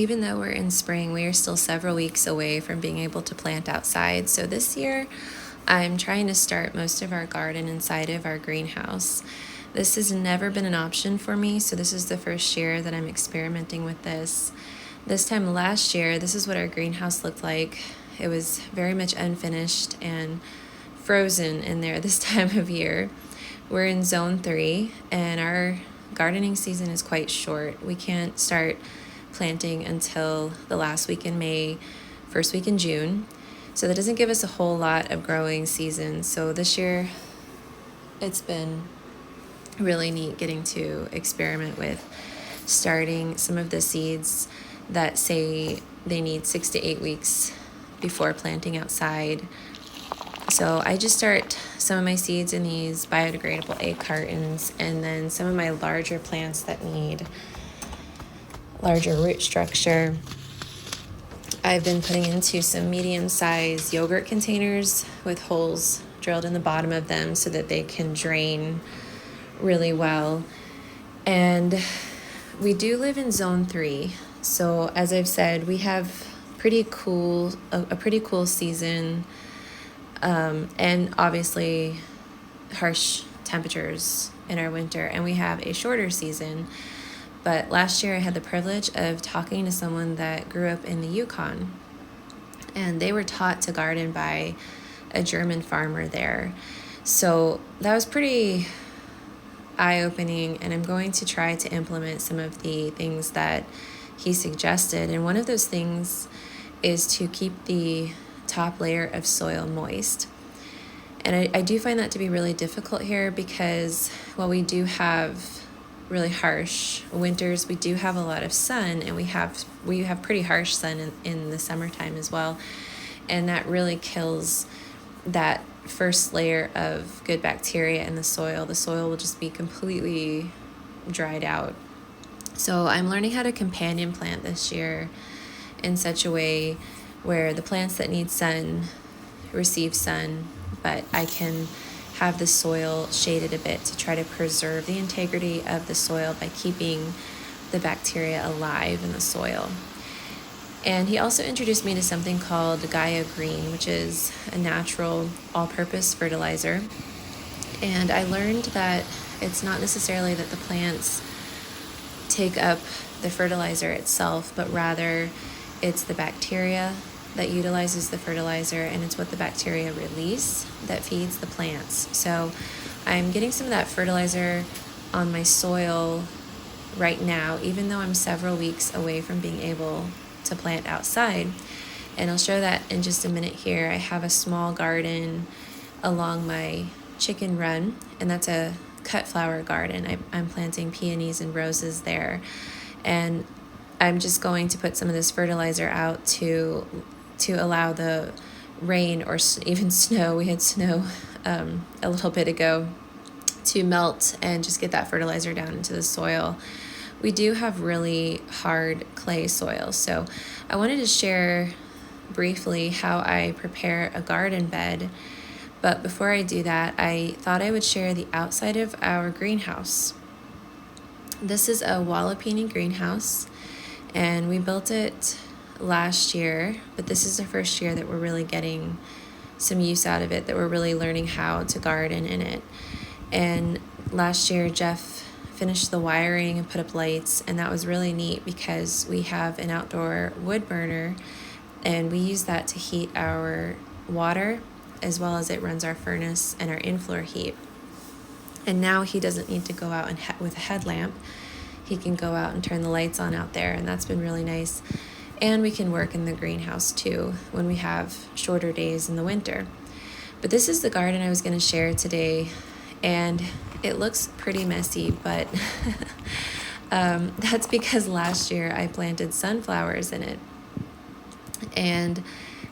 even though we're in spring, we are still several weeks away from being able to plant outside. So this year, I'm trying to start most of our garden inside of our greenhouse. This has never been an option for me, so this is the first year that I'm experimenting with this. This time last year, this is what our greenhouse looked like. It was very much unfinished and frozen in there this time of year. We're in zone 3, and our gardening season is quite short. We can't start planting until the last week in May, first week in June. So that doesn't give us a whole lot of growing season. So this year, it's been really neat getting to experiment with starting some of the seeds that say they need 6 to 8 weeks before planting outside. So I just start some of my seeds in these biodegradable egg cartons, and then some of my larger plants that need larger root structure I've been putting into some medium-sized yogurt containers with holes drilled in the bottom of them so that they can drain really well. And we do live in zone 3, so as I've said, we have a pretty cool season, and obviously harsh temperatures in our winter, and we have a shorter season. But last year I had the privilege of talking to someone that grew up in the Yukon, and they were taught to garden by a German farmer there. So that was pretty eye-opening, and I'm going to try to implement some of the things that he suggested. And one of those things is to keep the top layer of soil moist. And I do find that to be really difficult here because while we do have really harsh winters, we do have a lot of sun, and we have pretty harsh sun in the summertime as well, and that really kills that first layer of good bacteria in the soil. The soil will just be completely dried out. So I'm learning how to companion plant this year in such a way where the plants that need sun receive sun, but I can have the soil shaded a bit to try to preserve the integrity of the soil by keeping the bacteria alive in the soil. And he also introduced me to something called Gaia Green, which is a natural all-purpose fertilizer. And I learned that it's not necessarily that the plants take up the fertilizer itself, but rather it's the bacteria that utilizes the fertilizer, and it's what the bacteria release that feeds the plants. So I'm getting some of that fertilizer on my soil right now, even though I'm several weeks away from being able to plant outside. And I'll show that in just a minute here. I have a small garden along my chicken run, and that's a cut flower garden. I'm planting peonies and roses there, and I'm just going to put some of this fertilizer out to allow the rain or even snow, we had snow a little bit ago, to melt and just get that fertilizer down into the soil. We do have really hard clay soil, so I wanted to share briefly how I prepare a garden bed. But before I do that, I thought I would share the outside of our greenhouse. This is a Walipini greenhouse, and we built it last year, but this is the first year that we're really getting some use out of it, that we're really learning how to garden in it. And last year Jeff finished the wiring and put up lights, and that was really neat because we have an outdoor wood burner, and we use that to heat our water as well as it runs our furnace and our in-floor heat. And now he doesn't need to go out and with a headlamp. He can go out and turn the lights on out there, and that's been really nice. And we can work in the greenhouse too when we have shorter days in the winter. But this is the garden I was going to share today, and it looks pretty messy, but that's because last year I planted sunflowers in it. And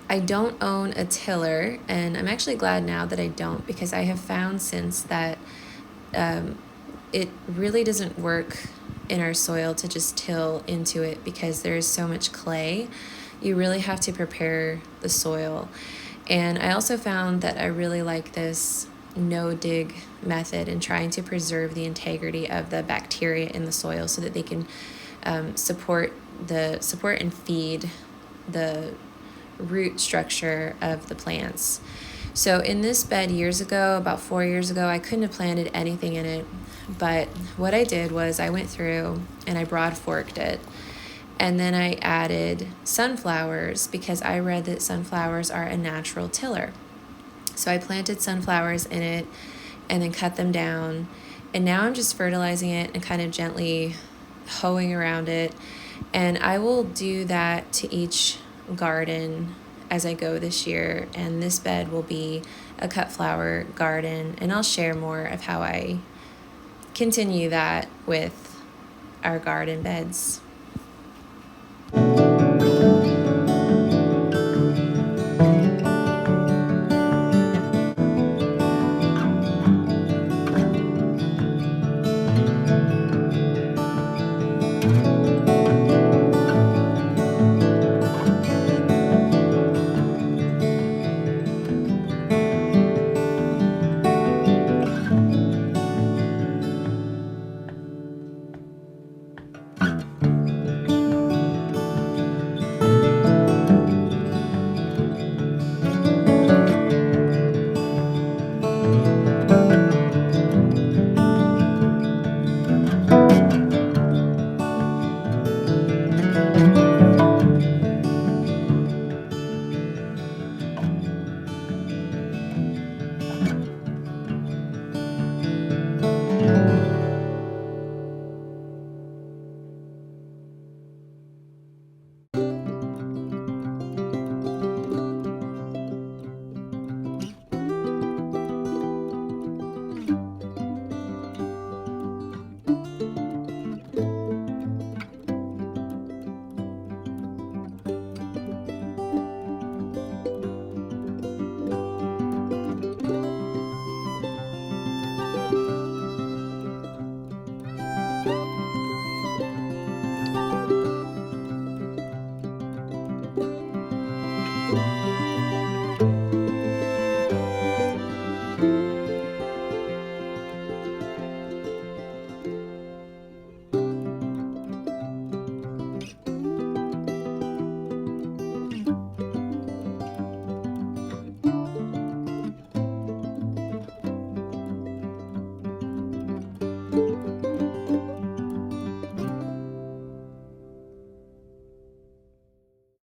I don't own a tiller, and I'm actually glad now that I don't, because I have found since that it really doesn't work in our soil to just till into it because there's so much clay. You really have to prepare the soil. And I also found that I really like this no-dig method in trying to preserve the integrity of the bacteria in the soil so that they can support the support and feed the root structure of the plants. So in this bed years ago, about 4 years ago, I couldn't have planted anything in it. But what I did was I went through and I broad forked it. And then I added sunflowers because I read that sunflowers are a natural tiller. So I planted sunflowers in it and then cut them down. And now I'm just fertilizing it and kind of gently hoeing around it. And I will do that to each garden as I go this year. And this bed will be a cut flower garden. And I'll share more of how I continue that with our garden beds.